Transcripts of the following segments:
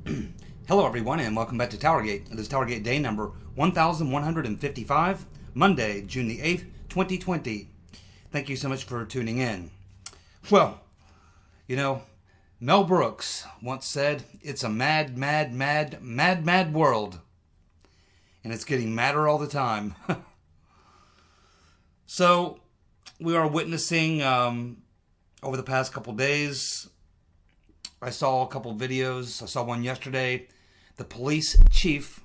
Hello, everyone, and welcome back to TowerGate. It is TowerGate day number 1155, Monday, June the 8th, 2020. Thank you so much for tuning in. Well, you know, Mel Brooks once said, "It's a mad, mad, mad, mad, mad world." And it's getting madder all the time. So, we are witnessing, over the past couple days, I saw a couple videos. I saw one yesterday. The police chief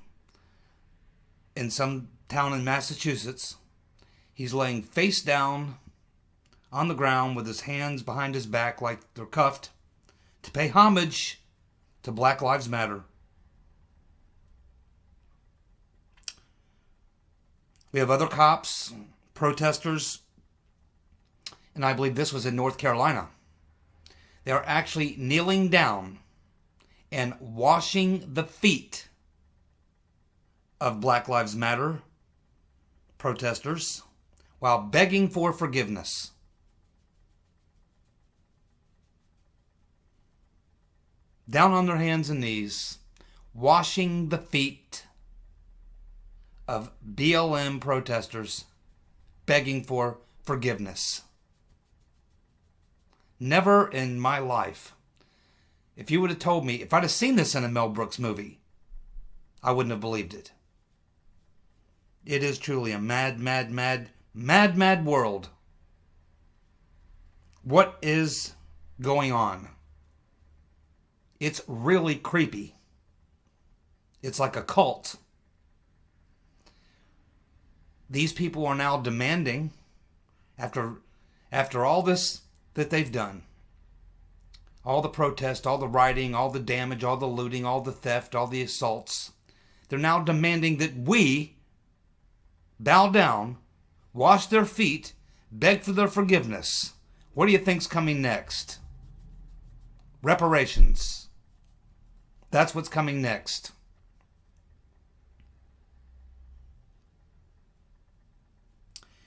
in some town in Massachusetts, he's laying face down on the ground with his hands behind his back like they're cuffed to pay homage to Black Lives Matter. We have other cops, protesters, and I believe this was in North Carolina. They are actually kneeling down and washing the feet of Black Lives Matter protesters while begging for forgiveness. Down on their hands and knees, washing the feet of BLM protesters, begging for forgiveness. Never in my life, if you would have told me, if I'd have seen this in a Mel Brooks movie, I wouldn't have believed it. It is truly a mad, mad, mad, mad, mad world. What is going on? It's really creepy. It's like a cult. These people are now demanding, after all this that they've done, all the protest, all the rioting, all the damage, all the looting, all the theft, all the assaults, they're now demanding that we bow down, wash their feet, beg for their forgiveness. What do you think's coming next? Reparations. That's what's coming next.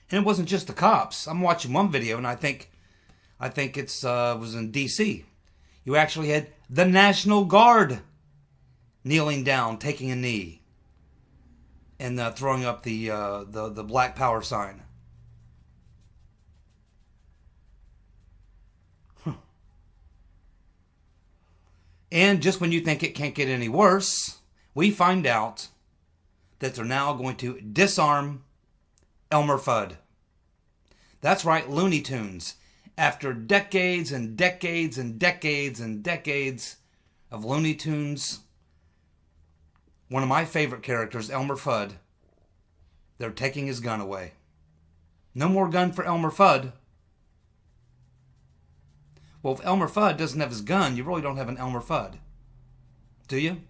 And it wasn't just the cops. I'm watching one video, and I think it was in D.C. You actually had the National Guard kneeling down, taking a knee, and throwing up the Black Power sign. And just when you think it can't get any worse, we find out that they're now going to disarm Elmer Fudd. That's right, Looney Tunes. After decades and decades and decades and decades of Looney Tunes, one of my favorite characters, Elmer Fudd, they're taking his gun away. No more gun for Elmer Fudd. Well, if Elmer Fudd doesn't have his gun, you really don't have an Elmer Fudd. Do you?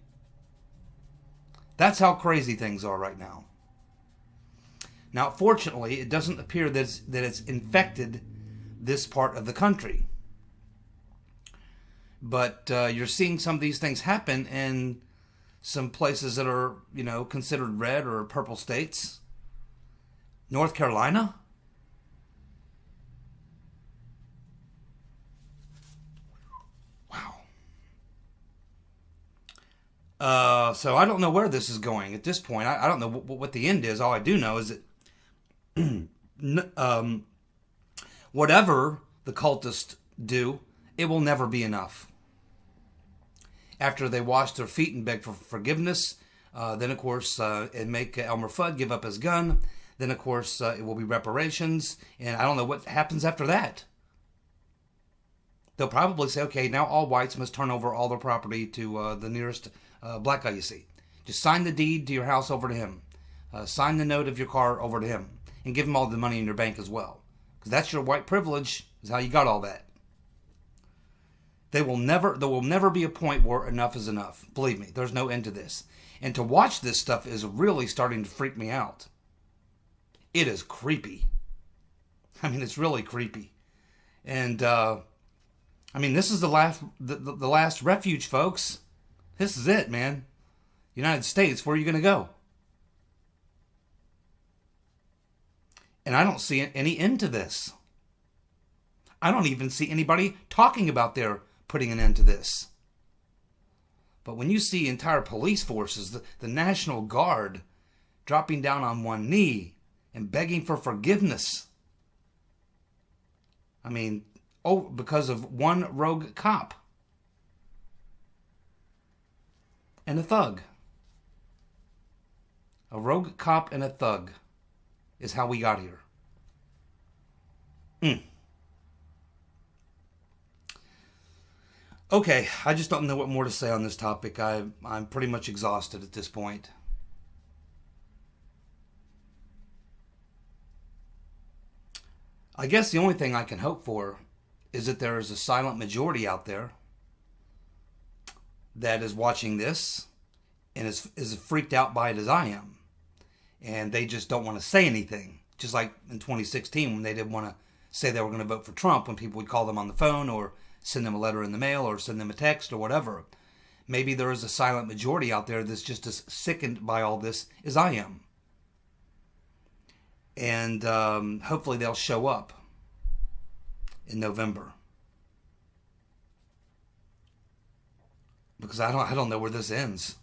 That's how crazy things are right now. Now, fortunately, it doesn't appear that it's infected this part of the country. But you're seeing some of these things happen in some places that are, considered red or purple states. North Carolina? Wow. So I don't know where this is going at this point. I don't know what the end is. All I do know is that whatever the cultists do, it will never be enough. After they wash their feet and beg for forgiveness, then of course, and make Elmer Fudd give up his gun, then of course it will be reparations, and I don't know what happens after that. They'll probably say, okay, now all whites must turn over all their property to the nearest black guy you see. Just sign the deed to your house over to him. Sign the note of your car over to him. And give him all the money in your bank as well. Because that's your white privilege, is how you got all that. There will never be a point where enough is enough. Believe me, there's no end to this. And to watch this stuff is really starting to freak me out. It is creepy. I mean, it's really creepy. And, this is the last refuge, folks. This is it, man. United States, where are you going to go? And I don't see any end to this. I don't even see anybody talking about their putting an end to this. But when you see entire police forces, the National Guard, dropping down on one knee and begging for forgiveness, I mean, oh, because of one rogue cop and a thug. A rogue cop and a thug is how we got here. Okay, I just don't know what more to say on this topic. I'm pretty much exhausted at this point. I guess the only thing I can hope for is that there is a silent majority out there that is watching this and is as freaked out by it as I am. And they just don't want to say anything. Just like in 2016 when they didn't want to say they were going to vote for Trump, when people would call them on the phone or send them a letter in the mail or send them a text or whatever. Maybe there is a silent majority out there that's just as sickened by all this as I am. And hopefully they'll show up in November. Because I don't know where this ends.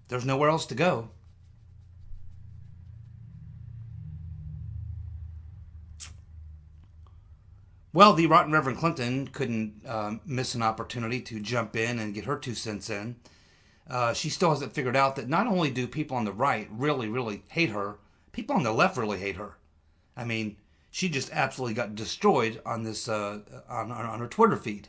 There's nowhere else to go. Well, the rotten Reverend Clinton couldn't miss an opportunity to jump in and get her 2 cents in. She still hasn't figured out that not only do people on the right really, really hate her, people on the left really hate her. I mean, she just absolutely got destroyed on this on her Twitter feed.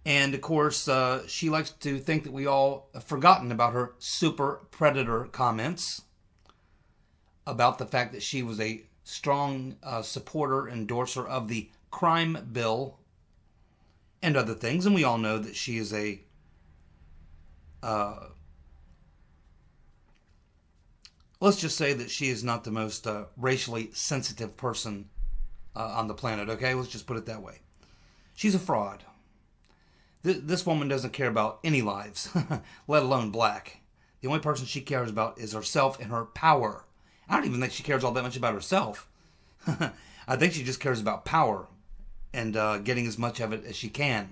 And of course, she likes to think that we all have forgotten about her super predator comments about the fact that she was a strong supporter, endorser of the crime bill and other things. And we all know that she is a let's just say that she is not the most racially sensitive person on the planet, okay? Let's just put it that way. She's a fraud. This woman doesn't care about any lives, let alone black. The only person she cares about is herself and her power. I don't even think she cares all that much about herself. I think she just cares about power and getting as much of it as she can.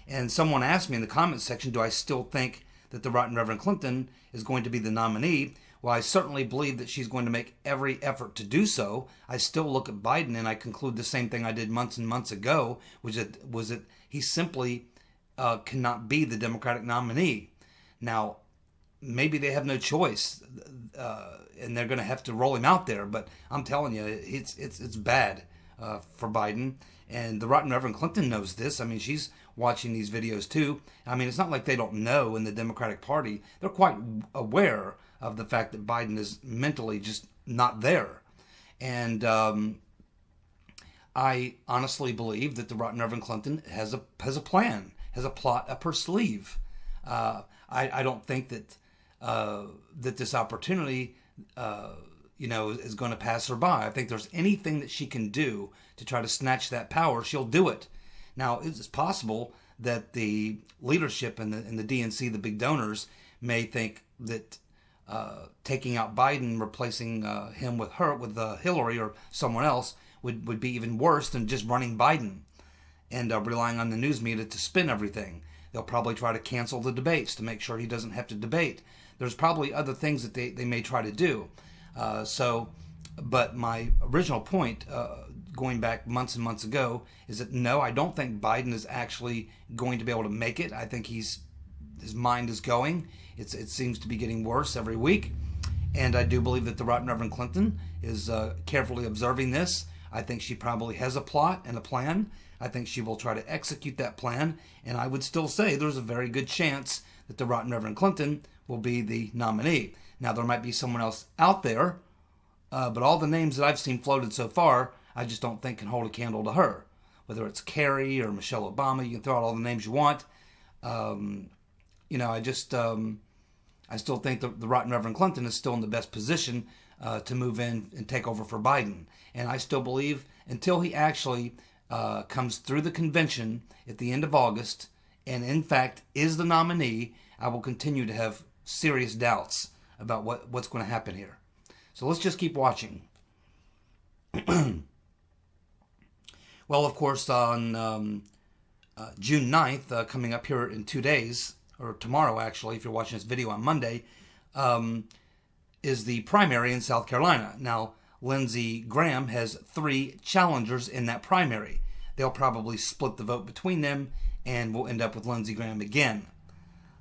And someone asked me in the comments section, do I still think that the rotten Reverend Clinton is going to be the nominee? Well, I certainly believe that she's going to make every effort to do so. I still look at Biden and I conclude the same thing I did months and months ago, which was that he simply cannot be the Democratic nominee. Now, maybe they have no choice, and they're going to have to roll him out there. But I'm telling you, it's bad for Biden. And the rotten Reverend Clinton knows this. I mean, she's watching these videos too. I mean, it's not like they don't know in the Democratic Party. They're quite aware of the fact that Biden is mentally just not there. And I honestly believe that the rotten Reverend Clinton has a plan, has a plot up her sleeve. I don't think that that this opportunity, is going to pass her by. I think there's anything that she can do to try to snatch that power, she'll do it. Now, it's possible that the leadership and the DNC, the big donors, may think that taking out Biden, replacing him with Hillary or someone else, would be even worse than just running Biden and relying on the news media to spin everything. They'll probably try to cancel the debates to make sure he doesn't have to debate. There's probably other things that they may try to do. But my original point, going back months and months ago, is that no, I don't think Biden is actually going to be able to make it. I think his mind is going. It seems to be getting worse every week. And I do believe that the rotten Reverend Clinton is carefully observing this. I think she probably has a plot and a plan. I think she will try to execute that plan. And I would still say there's a very good chance that the rotten Reverend Clinton will be the nominee. Now, there might be someone else out there, but all the names that I've seen floated so far, I just don't think can hold a candle to her. Whether it's Kerry or Michelle Obama, you can throw out all the names you want. I still think the rotten Reverend Clinton is still in the best position to move in and take over for Biden. And I still believe until he actually comes through the convention at the end of August and in fact is the nominee, I will continue to have serious doubts about what's going to happen here. So let's just keep watching. Well, of course, on June 9th, coming up here in 2 days, or tomorrow actually, if you're watching this video on Monday, is the primary in South Carolina. Now, Lindsey Graham has 3 challengers in that primary. They'll probably split the vote between them, and we'll end up with Lindsey Graham again.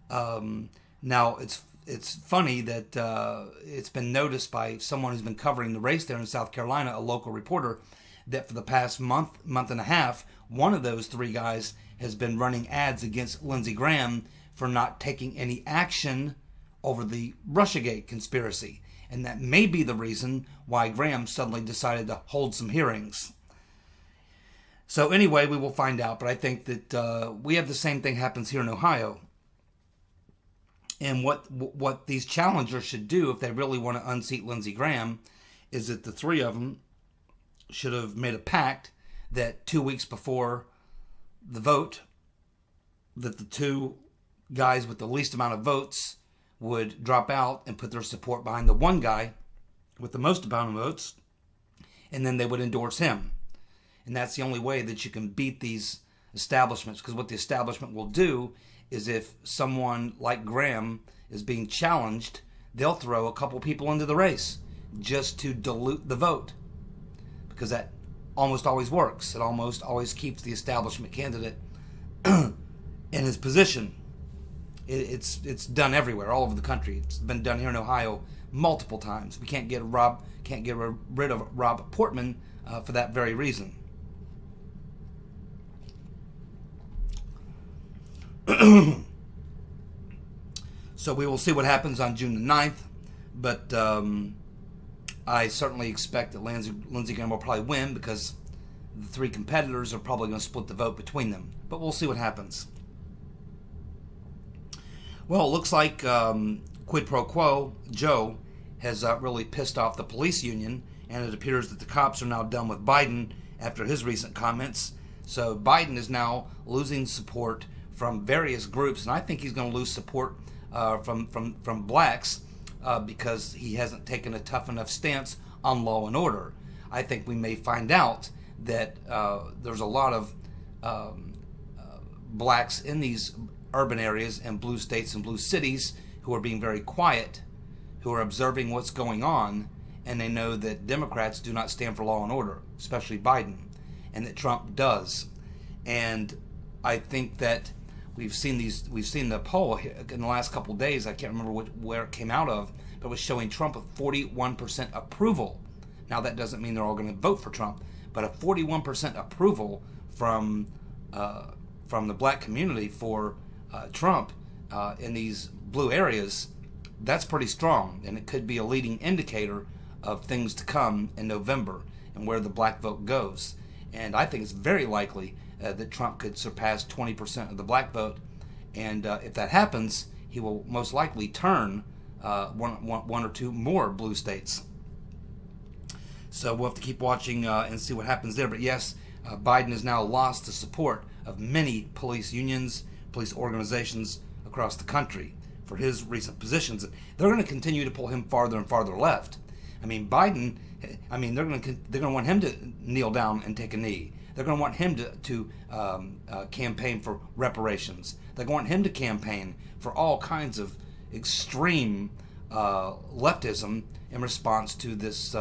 Now, it's funny that it's been noticed by someone who's been covering the race there in South Carolina, a local reporter, that for the past month and a half, one of those 3 guys has been running ads against Lindsey Graham for not taking any action over the Russiagate conspiracy. And that may be the reason why Graham suddenly decided to hold some hearings. So anyway, we will find out. But I think that we have the same thing happens here in Ohio. And what these challengers should do if they really want to unseat Lindsey Graham is that the 3 of them should have made a pact that 2 weeks before the vote, that the 2 guys with the least amount of votes would drop out and put their support behind the one guy with the most amount of votes, and then they would endorse him. And that's the only way that you can beat these establishments, because what the establishment will do is if someone like Graham is being challenged, they'll throw a couple people into the race just to dilute the vote, because that almost always works. It almost always keeps the establishment candidate in his position. It's done everywhere, all over the country. It's been done here in Ohio multiple times. We can't get rid of Rob Portman for that very reason. So we will see what happens on June the 9th, but I certainly expect that Lindsey Graham will probably win, because the 3 competitors are probably going to split the vote between them. But we'll see what happens. Well, it looks like quid pro quo Joe has really pissed off the police union, and it appears that the cops are now done with Biden after his recent comments. So Biden is now losing support from various groups, and I think he's going to lose support from blacks because he hasn't taken a tough enough stance on law and order. I think we may find out that there's a lot of blacks in these urban areas and blue states and blue cities who are being very quiet, who are observing what's going on, and they know that Democrats do not stand for law and order, especially Biden, and that Trump does. And I think that we've seen the poll in the last couple of days. I can't remember where it came out of, but it was showing Trump with 41% approval. Now that doesn't mean they're all going to vote for Trump, but a 41% approval from the black community for Trump in these blue areas, that's pretty strong, and it could be a leading indicator of things to come in November and where the black vote goes. And I think it's very likely that Trump could surpass 20% of the black vote, and if that happens, he will most likely turn one or 2 more blue states. So we'll have to keep watching and see what happens there. But yes, Biden has now lost the support of many police unions, police organizations across the country for his recent positions. They're going to continue to pull him farther and farther left. I mean, Biden, they're going to want him to kneel down and take a knee. They're going to want him to campaign for reparations. They're going to want him to campaign for all kinds of extreme leftism in response to this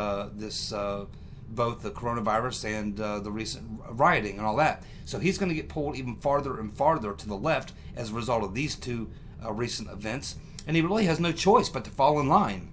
both the coronavirus and the recent rioting and all that. So he's going to get pulled even farther and farther to the left as a result of these 2 recent events, and he really has no choice but to fall in line.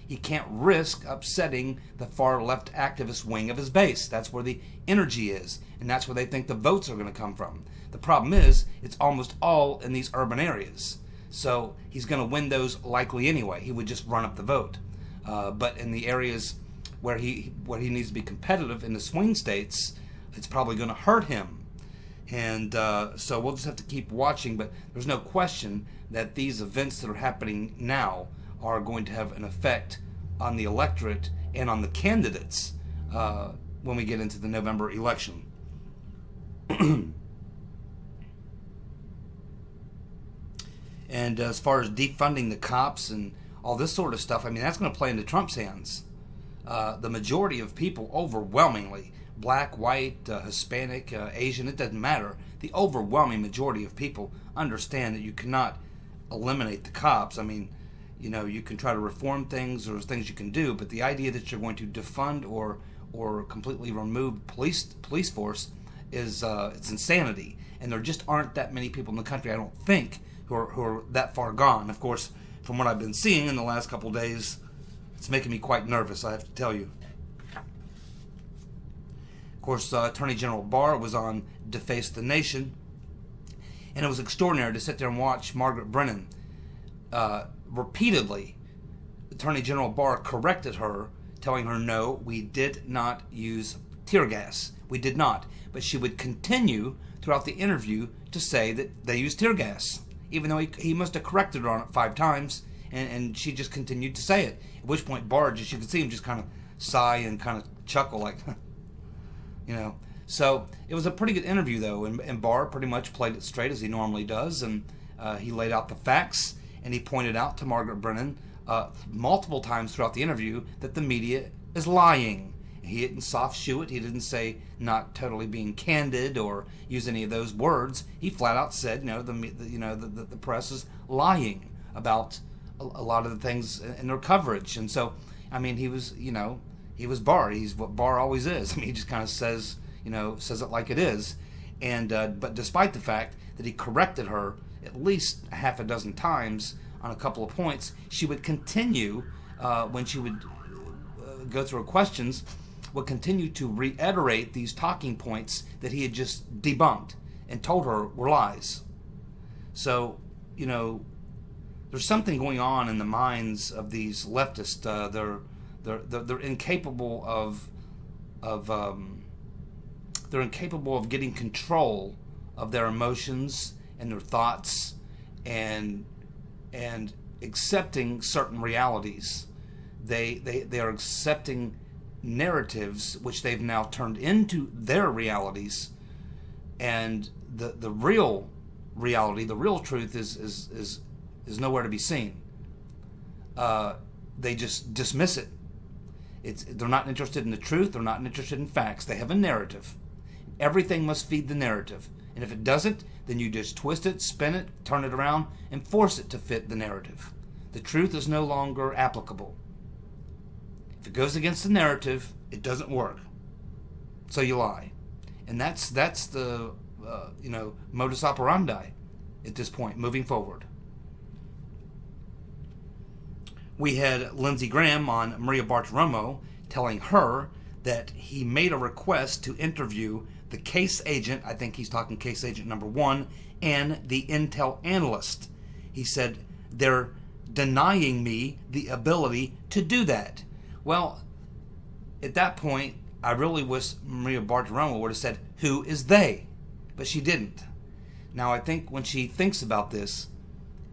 He can't risk upsetting the far left activist wing of his base. That's where the energy is, and that's where they think the votes are going to come from. The problem is, it's almost all in these urban areas. So he's going to win those likely anyway. He would just run up the vote. But in the areas where he needs to be competitive in the swing states, it's probably going to hurt him. And so we'll just have to keep watching. But there's no question that these events that are happening now are going to have an effect on the electorate and on the candidates when we get into the November election. And as far as defunding the cops and all this sort of stuff, I mean, that's going to play into Trump's hands. The majority of people overwhelmingly black, white, Hispanic, Asian, it doesn't matter. The overwhelming majority of people understand that you cannot eliminate the cops. I mean, you can try to reform things, or there's things you can do, but the idea that you're going to defund or completely remove police force is it's insanity. And there just aren't that many people in the country, I don't think, who are that far gone. Of course, from what I've been seeing in the last couple of days, it's making me quite nervous, I have to tell you. Of course, Attorney General Barr was on Deface the Nation, and it was extraordinary to sit there and watch Margaret Brennan. Repeatedly, Attorney General Barr corrected her, telling her, no, we did not use tear gas. We did not. But she would continue throughout the interview to say that they used tear gas, even though he must have corrected her on it 5 times, and she just continued to say it. At which point, Barr, you could see him just kind of sigh and kind of chuckle, like, So it was a pretty good interview, though, and Barr pretty much played it straight as he normally does, and he laid out the facts, and he pointed out to Margaret Brennan multiple times throughout the interview that the media is lying. He didn't soft shoe it. He didn't say not totally being candid or use any of those words. He flat out said, the press is lying about a lot of the things in their coverage. And so, I mean, he was Barr. He's what Barr always is. I mean, he just kind of says it like it is. And but despite the fact that he corrected her at least a half a dozen times on a couple of points, she would continue when she would go through her questions, would continue to reiterate these talking points that he had just debunked and told her were lies. So, there's something going on in the minds of these leftists. They're incapable they're incapable of getting control of their emotions and their thoughts and accepting certain realities. They are accepting narratives which they've now turned into their realities, and the real reality, the real truth is nowhere to be seen. They just dismiss it. They're not interested in the truth. They're not interested in facts. They have a narrative. Everything must feed the narrative, and if it doesn't, then you just twist it, spin it, turn it around, and force it to fit the narrative. The truth is no longer applicable. If it goes against the narrative, it doesn't work. So you lie. And that's the modus operandi at this point, moving forward. We had Lindsey Graham on Maria Bartiromo telling her that he made a request to interview the case agent, I think he's talking case agent number 1, and the intel analyst. He said, they're denying me the ability to do that. Well, at that point, I really wish Maria Bartiromo would have said, who is they? But she didn't. Now, I think when she thinks about this,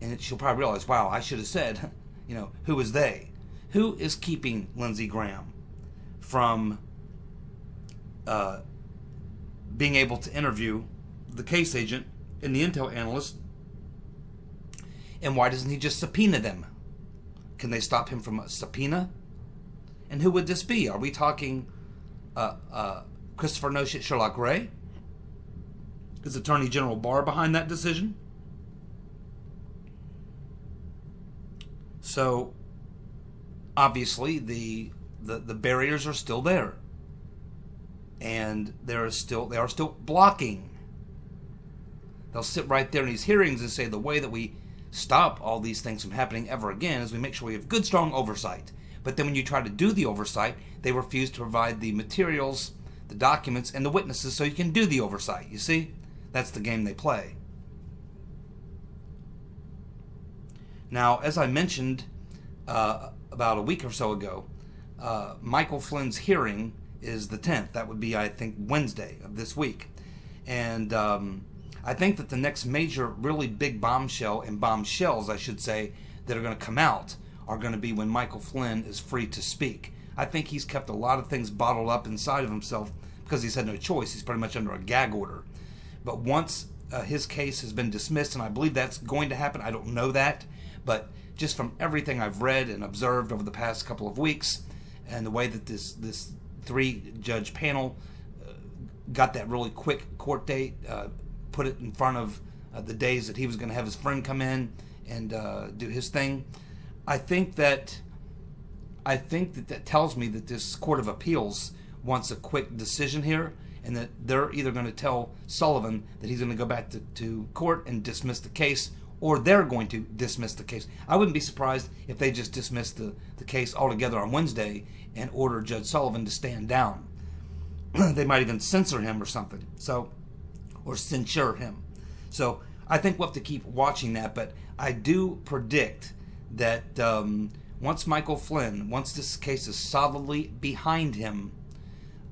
and she'll probably realize, wow, I should have said, who is they? Who is keeping Lindsey Graham from being able to interview the case agent and the intel analyst? And why doesn't he just subpoena them? Can they stop him from a subpoena? And who would this be? Are we talking Christopher No Shit Sherlock Ray? Is Attorney General Barr behind that decision? So, obviously, the barriers are still there, and they are still blocking. They'll sit right there in these hearings and say the way that we stop all these things from happening ever again is we make sure we have good, strong oversight. But then when you try to do the oversight, they refuse to provide the materials, the documents, and the witnesses so you can do the oversight. You see? That's the game they play. Now, as I mentioned about a week or so ago, Michael Flynn's hearing is the 10th. That would be, I think, Wednesday of this week. And I think that the next major, really big bombshell, and bombshells, I should say, that are going to come out are going to be when Michael Flynn is free to speak. I think he's kept a lot of things bottled up inside of himself because he's had no choice. He's pretty much under a gag order. But once his case has been dismissed, and I believe that's going to happen, I don't know that, but just from everything I've read and observed over the past couple of weeks, and the way that this 3-judge panel got that really quick court date, put it in front of the days that he was going to have his friend come in and do his thing. I think that that tells me that this Court of Appeals wants a quick decision here, and that they're either going to tell Sullivan that he's going to go back to court and dismiss the case, or they're going to dismiss the case. I wouldn't be surprised if they just dismiss the case altogether on Wednesday and order Judge Sullivan to stand down. They might even censor him or something, or censure him. So I think we'll have to keep watching that, but I do predict that once Michael Flynn, once this case is solidly behind him,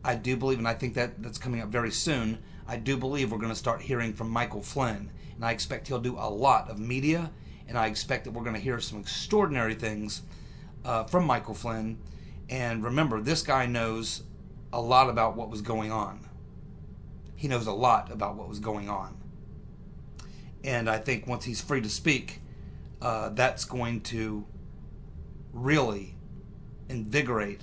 I do believe, and I think that's coming up very soon, I do believe we're going to start hearing from Michael Flynn. And I expect he'll do a lot of media, and I expect that we're going to hear some extraordinary things from Michael Flynn. And remember, this guy knows a lot about what was going on. He knows a lot about what was going on. And I think once he's free to speak, that's going to really invigorate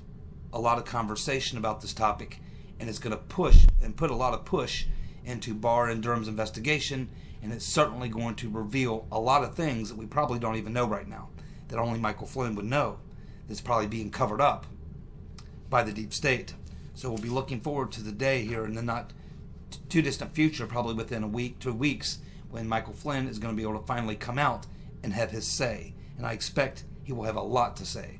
a lot of conversation about this topic, and it's going to push and put a lot of push into Barr and Durham's investigation, and it's certainly going to reveal a lot of things that we probably don't even know right now, that only Michael Flynn would know, that's probably being covered up by the deep state. So we'll be looking forward to the day here in the not too distant future, probably within a week, 2 weeks, when Michael Flynn is going to be able to finally come out and have his say. And I expect he will have a lot to say.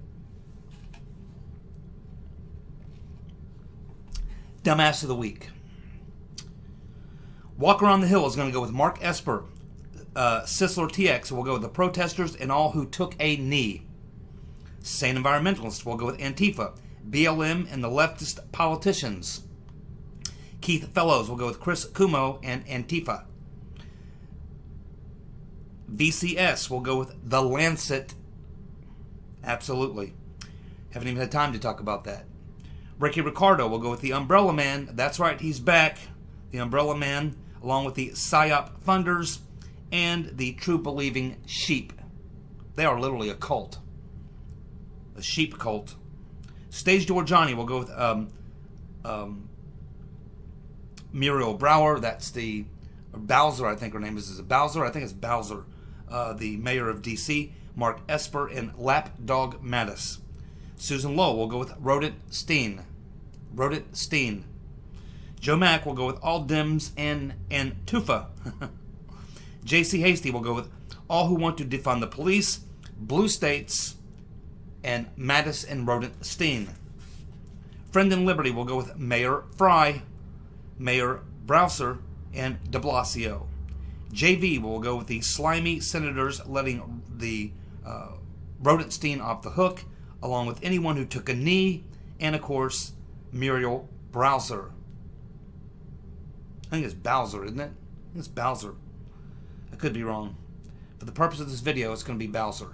Dumbass of the Week. Walker on the Hill is going to go with Mark Esper. Sisler TX will go with the protesters and all who took a knee. Sane Environmentalist will go with Antifa, BLM, and the leftist politicians. Keith Fellows will go with Chris Cuomo and Antifa. VCS will go with The Lancet. Absolutely. Haven't even had time to talk about that. Ricky Ricardo will go with the Umbrella Man. That's right, he's back. The Umbrella Man, along with the PSYOP funders and the True Believing Sheep. They are literally a cult. A sheep cult. Stage Door Johnny will go with Muriel Brower. That's the Bowser, I think her name is. Is it Bowser? I think it's Bowser. The mayor of D.C. Mark Esper and Lapdog Mattis. Susan Lowe will go with Rodent Steen. Rodent Steen. Joe Mack will go with All Dems and Tufa. J.C. Hasty will go with All Who Want to Defund the Police, Blue States, and Mattis and Rodent Steen. Friend and Liberty will go with Mayor Fry, Mayor Browser, and de Blasio. JV will go with the slimy senators letting the Rodenstein off the hook, along with anyone who took a knee, and of course, Muriel Browser. I think it's Bowser, isn't it? It's Bowser. I could be wrong. For the purpose of this video, it's going to be Bowser.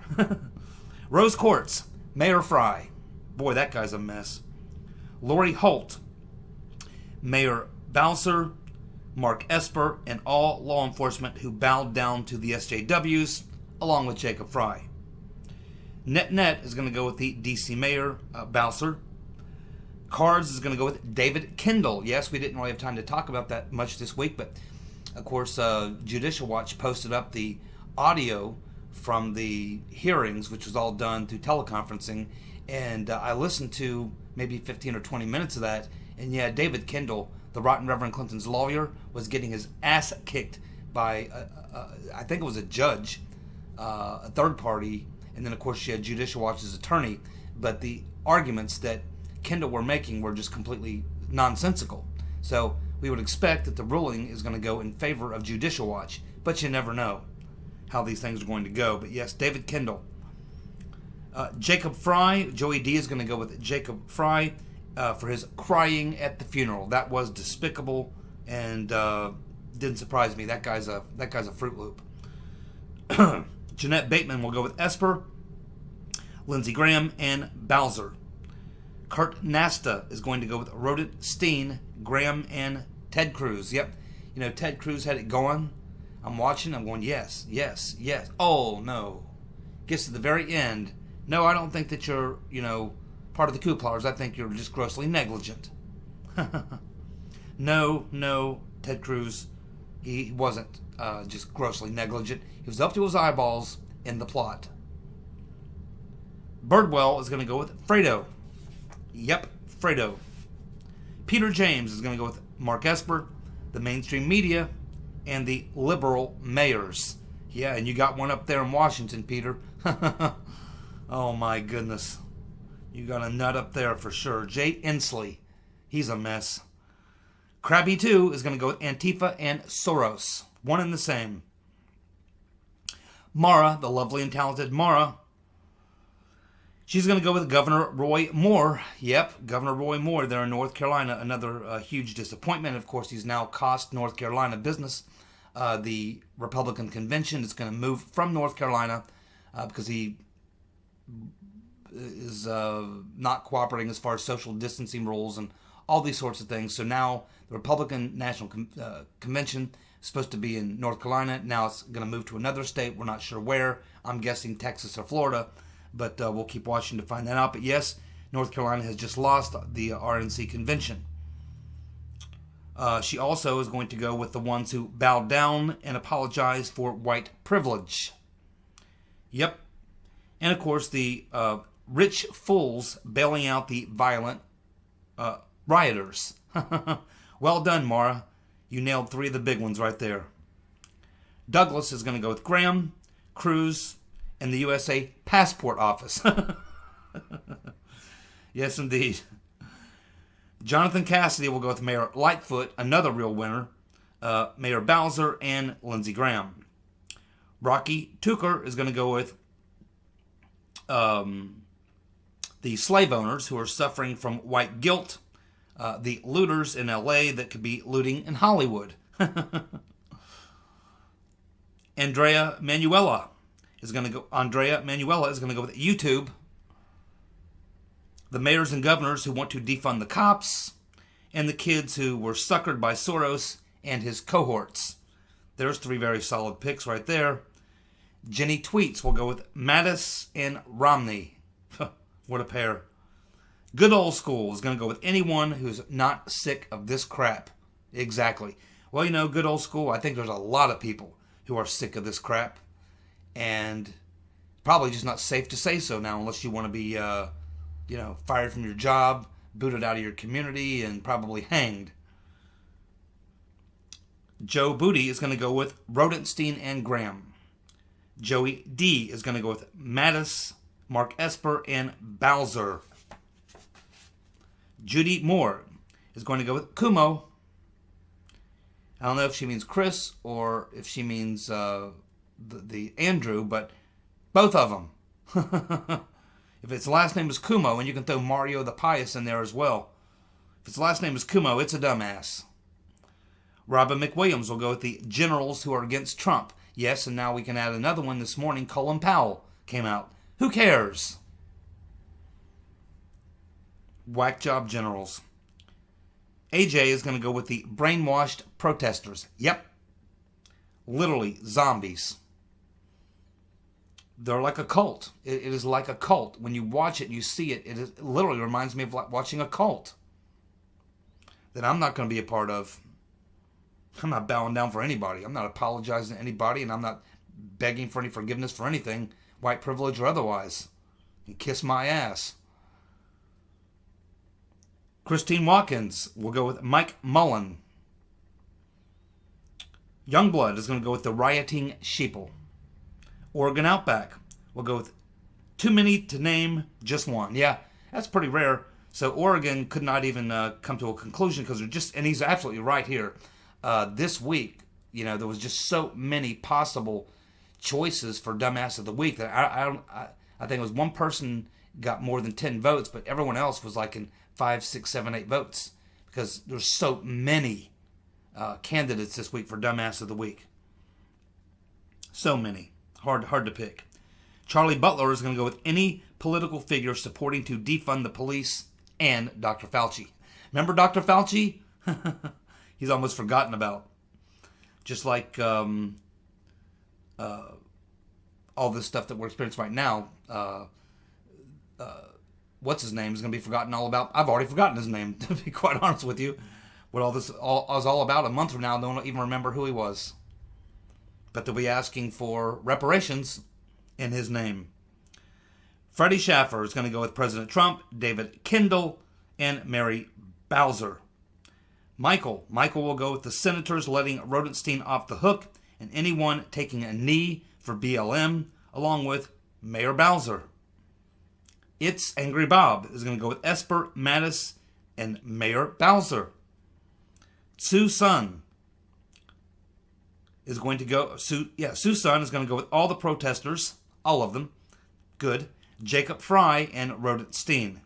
Rose Quartz, Mayor Fry. Boy, that guy's a mess. Lori Holt, Mayor Bowser, Mark Esper, and all law enforcement who bowed down to the SJWs, along with Jacob Fry. Net is going to go with the DC Mayor, Bowser. Cards is going to go with David Kendall. Yes, we didn't really have time to talk about that much this week, but of course, Judicial Watch posted up the audio from the hearings, which was all done through teleconferencing, and I listened to maybe 15 or 20 minutes of that, and yeah, David Kendall, the rotten Reverend Clinton's lawyer, was getting his ass kicked by, I think it was a judge, a third party, and then of course she had Judicial Watch's attorney, but the arguments that Kendall were making were just completely nonsensical. So we would expect that the ruling is going to go in favor of Judicial Watch, but you never know how these things are going to go. But yes, David Kendall. Jacob Fry, Joey D is going to go with Jacob Fry for his crying at the funeral. That was despicable and didn't surprise me. That guy's a Fruit Loop. Jeanette Bateman will go with Esper, Lindsey Graham, and Bowser. Kurt Nasta is going to go with Rodent Steen, Graham, and Ted Cruz. Yep, you know, Ted Cruz had it going. I'm watching, I'm going, yes, yes, yes. Oh, no. Gets to the very end. No, I don't think that you're, part of the coup plotters. I think you're just grossly negligent. No, Ted Cruz, he wasn't just grossly negligent. He was up to his eyeballs in the plot. Birdwell is going to go with Fredo. Yep, Fredo. Peter James is going to go with Mark Esper, the mainstream media, and the liberal mayors. Yeah, and you got one up there in Washington, Peter. Oh my goodness. You got a nut up there for sure. Jay Inslee. He's a mess. Krabby 2 is going to go with Antifa and Soros. One and the same. Mara, the lovely and talented Mara, she's going to go with Governor Roy Moore. Yep, Governor Roy Moore there in North Carolina. Another huge disappointment. Of course, he's now cost North Carolina business. The Republican convention is going to move from North Carolina because he is not cooperating as far as social distancing rules and all these sorts of things. So now the Republican National Convention is supposed to be in North Carolina. Now it's going to move to another state. We're not sure where. I'm guessing Texas or Florida. But we'll keep watching to find that out. But yes, North Carolina has just lost the RNC convention. She also is going to go with the ones who bowed down and apologized for white privilege. Yep. And of course, the rich fools bailing out the violent rioters. Well done, Mara. You nailed 3 of the big ones right there. Douglas is going to go with Graham, Cruz, and the USA Passport Office. Yes, indeed. Jonathan Cassidy will go with Mayor Lightfoot, another real winner, Mayor Bowser, and Lindsey Graham. Rocky Tucker is going to go with the slave owners who are suffering from white guilt, the looters in L.A. that could be looting in Hollywood. Andrea Manuela is going to go with YouTube. The mayors and governors who want to defund the cops, and the kids who were suckered by Soros and his cohorts. There's 3 very solid picks right there. Jenny Tweets will go with Mattis and Romney. What a pair. Good Old School is going to go with anyone who's not sick of this crap. Exactly. Well, you know, Good Old School, I think there's a lot of people who are sick of this crap. And probably just not safe to say so now unless you want to be, fired from your job, booted out of your community, and probably hanged. Joe Booty is going to go with Rodenstein and Graham. Joey D is going to go with Mattis, Mark Esper, and Bowser. Judy Moore is going to go with Kumo. I don't know if she means Chris or if she means the Andrew, but both of them. If its last name is Kumo, and you can throw Mario the Pious in there as well. If its last name is Kumo, it's a dumbass. Robin McWilliams will go with the generals who are against Trump. Yes, and now we can add another one this morning. Colin Powell came out. Who cares? Whack job generals. AJ is going to go with the brainwashed protesters. Yep. Literally zombies. They're like a cult. It is like a cult. When you watch it and you see it, it literally reminds me of like watching a cult that I'm not going to be a part of. I'm not bowing down for anybody. I'm not apologizing to anybody, and I'm not begging for any forgiveness for anything, white privilege or otherwise. You kiss my ass. Christine Watkins will go with Mike Mullen. Youngblood is going to go with the rioting sheeple. Oregon Outback will go with too many to name just one. Yeah, that's pretty rare. So Oregon could not even come to a conclusion because they're just, and he's absolutely right here. This week, there was just so many possible choices for Dumbass of the Week that I think it was one person got more than 10 votes, but everyone else was like in 5, 6, 7, 8 votes because there's so many candidates this week for Dumbass of the Week. So many. Hard to pick. Charlie Butler is going to go with any political figure supporting to defund the police and Dr. Fauci. Remember Dr. Fauci? He's almost forgotten about. Just like all this stuff that we're experiencing right now. What's his name is going to be forgotten all about. I've already forgotten his name, to be quite honest with you. what all this was all about a month from now. They won't even remember who he was. But they'll be asking for reparations in his name. Freddie Schaffer is going to go with President Trump, David Kendall, and Mary Bowser. Michael will go with the senators letting Rodenstein off the hook and anyone taking a knee for BLM, along with Mayor Bowser. It's Angry Bob is going to go with Esper, Mattis, and Mayor Bowser. Sue Sun is going to go. Sue Sun is going to go with all the protesters, all of them. Good. Jacob Fry and Rodenstein.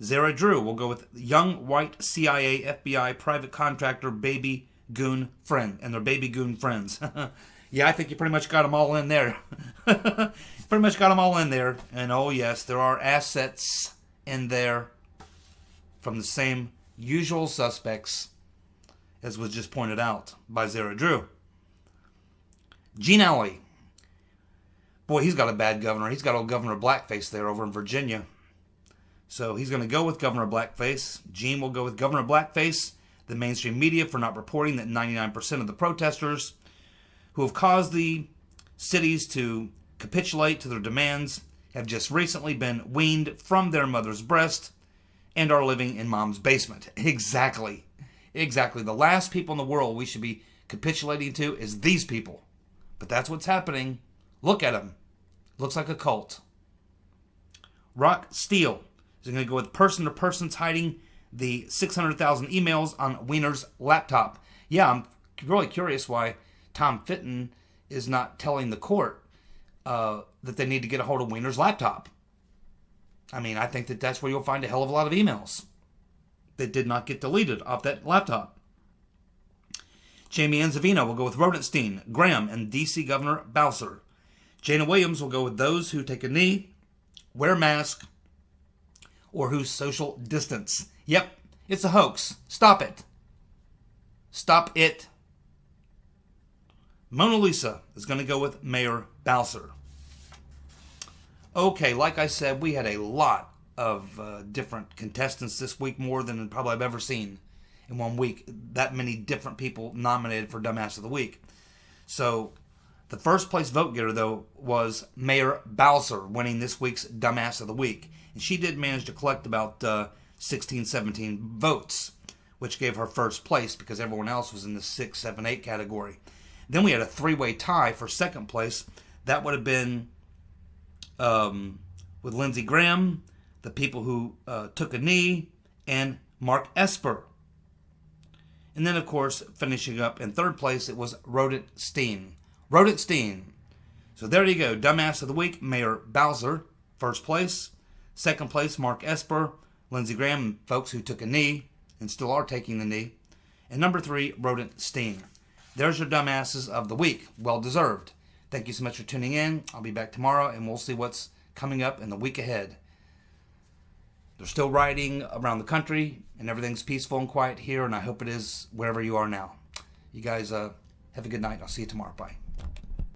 Zara Drew will go with young white CIA FBI private contractor baby goon friend and their baby goon friends. Yeah, I think you pretty much got them all in there. Pretty much got them all in there. And oh yes, there are assets in there from the same usual suspects as was just pointed out by Zara Drew. Gene Alley. Boy, he's got a bad governor. He's got old Governor Blackface there over in Virginia. So he's going to go with Governor Blackface. Gene will go with Governor Blackface. The mainstream media for not reporting that 99% of the protesters who have caused the cities to capitulate to their demands have just recently been weaned from their mother's breast and are living in mom's basement. Exactly. The last people in the world we should be capitulating to is these people. But that's what's happening. Look at him. Looks like a cult. Rock Steele is going to go with person to persons hiding the 600,000 emails on Weiner's laptop. Yeah, I'm really curious why Tom Fitton is not telling the court that they need to get a hold of Weiner's laptop. I mean, I think that's where you'll find a hell of a lot of emails that did not get deleted off that laptop. Jamie Anzavino will go with Rodenstein, Graham, and D.C. Governor Bowser. Jana Williams will go with those who take a knee, wear a mask, or who social distance. Yep, it's a hoax. Stop it. Stop it. Mona Lisa is going to go with Mayor Bowser. Okay, like I said, we had a lot of different contestants this week, more than probably I've ever seen in 1 week. That many different people nominated for Dumbass of the Week. So the first place vote getter, though, was Mayor Bowser, winning this week's Dumbass of the Week. And she did manage to collect about 16, 17 votes, which gave her first place because everyone else was in the 6, 7, 8 category. Then we had a three-way tie for second place. That would have been with Lindsay Graham, the people who took a knee, and Mark Esper. And then, of course, finishing up in third place, it was Rodenstein. So there you go. Dumbass of the Week, Mayor Bowser, first place. Second place, Mark Esper, Lindsey Graham, folks who took a knee and still are taking the knee. And number 3, Rodenstein. There's your dumbasses of the week. Well deserved. Thank you so much for tuning in. I'll be back tomorrow, and we'll see what's coming up in the week ahead. They're still rioting around the country, and everything's peaceful and quiet here, and I hope it is wherever you are now. You guys have a good night. I'll see you tomorrow. Bye.